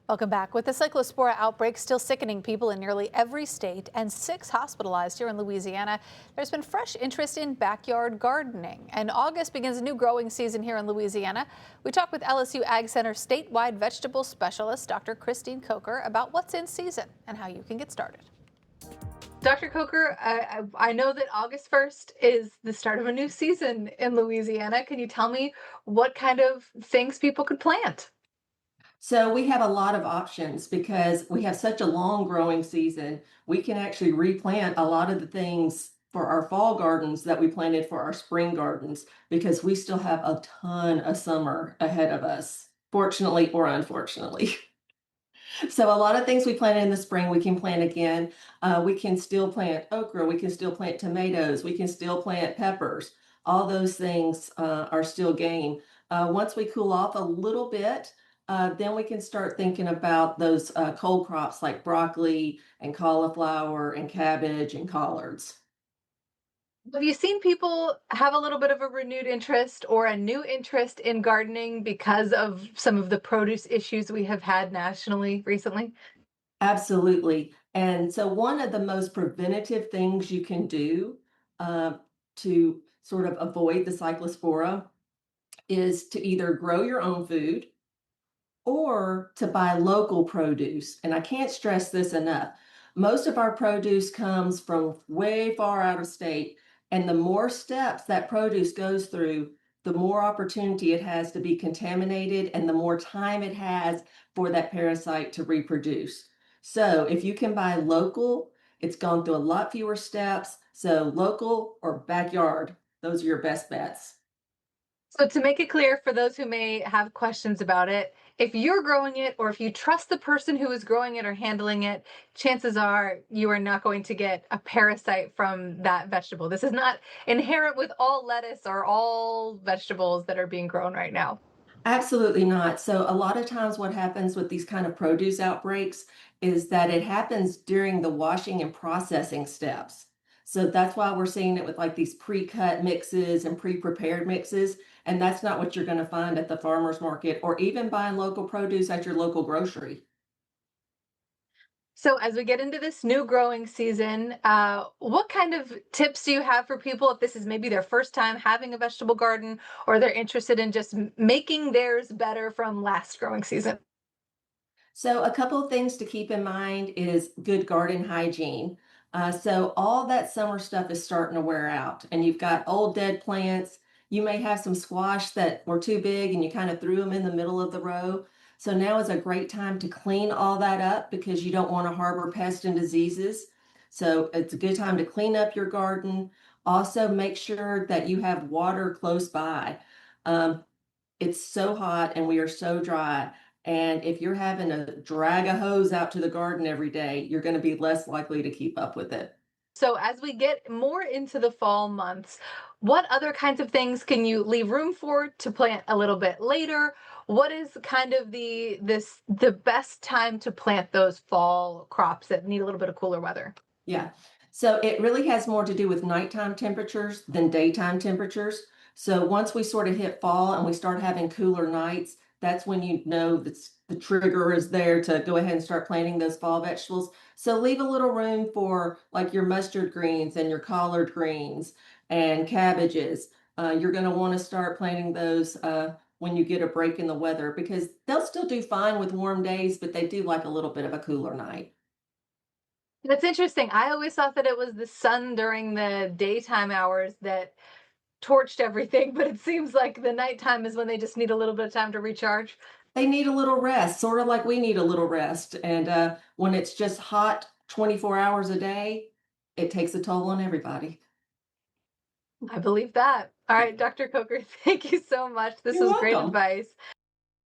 Welcome back. With the cyclospora outbreak still sickening people in nearly every state and 6 hospitalized here in Louisiana, there's been fresh interest in backyard gardening. And August begins a new growing season here in Louisiana. We talked with LSU AgCenter statewide vegetable specialist, Dr. Christine Coker, about what's in season and how you can get started. Dr. Coker, I know that August 1st is the start of a new season in Louisiana. Can you tell me what kind of things people could plant? So we have a lot of options because we have such a long growing season. We can actually replant a lot of the things for our fall gardens that we planted for our spring gardens because we still have a ton of summer ahead of us, fortunately or unfortunately. So a lot of things we planted in the spring, we can plant again. We can still plant okra, we can still plant tomatoes, we can still plant peppers. All those things are still game. Once we cool off a little bit, then we can start thinking about those cold crops like broccoli and cauliflower and cabbage and collards. Have you seen people have a little bit of a renewed interest or a new interest in gardening because of some of the produce issues we have had nationally recently? Absolutely. And so, one of the most preventative things you can do uh, to sort of avoid the cyclospora is to either grow your own food or to buy local produce. And I can't stress this enough. Most of our produce comes from way far out of state. And the more steps that produce goes through, the more opportunity it has to be contaminated and the more time it has for that parasite to reproduce. So if you can buy local, it's gone through a lot fewer steps. So local or backyard, those are your best bets. So, to make it clear for those who may have questions about it, if you're growing it or if you trust the person who is growing it or handling it, chances are you are not going to get a parasite from that vegetable. This is not inherent with all lettuce or all vegetables that are being grown right now. Absolutely not. So a lot of times what happens with these kind of produce outbreaks is that it happens during the washing and processing steps. So that's why we're seeing it with like these pre-cut mixes and pre-prepared mixes. And that's not what you're going to find at the farmer's market or even buying local produce at your local grocery. So, as we get into this new growing season, what kind of tips do you have for people if this is maybe their first time having a vegetable garden or they're interested in just making theirs better from last growing season? So a couple of things to keep in mind is good garden hygiene. So all that summer stuff is starting to wear out, and you've got old dead plants. You may have some squash that were too big, and you kind of threw them in the middle of the row. So now is a great time to clean all that up because you don't want to harbor pests and diseases. So it's a good time to clean up your garden. Also, make sure that you have water close by. Um, it's so hot and we are so dry. And if you're having to drag a hose out to the garden every day, you're going to be less likely to keep up with it. So, as we get more into the fall months, what other kinds of things can you leave room for to plant a little bit later? What is kind of the best time to plant those fall crops that need a little bit of cooler weather? Yeah. So it really has more to do with nighttime temperatures than daytime temperatures. So once we sort of hit fall and we start having cooler nights, that's when you know that's the trigger is there to go ahead and start planting those fall vegetables. So leave a little room for like your mustard greens and your collard greens and cabbages. You're going to want to start planting those when you get a break in the weather because they'll still do fine with warm days, but they do like a little bit of a cooler night. That's interesting. I always thought that it was the sun during the daytime hours that torched everything, but it seems like the nighttime is when they just need a little bit of time to recharge. They need a little rest, sort of like we need a little rest. And when it's just hot 24 hours a day, it takes a toll on everybody. I believe that. All right, Dr. Coker, thank you so much. This You're was great welcome. advice.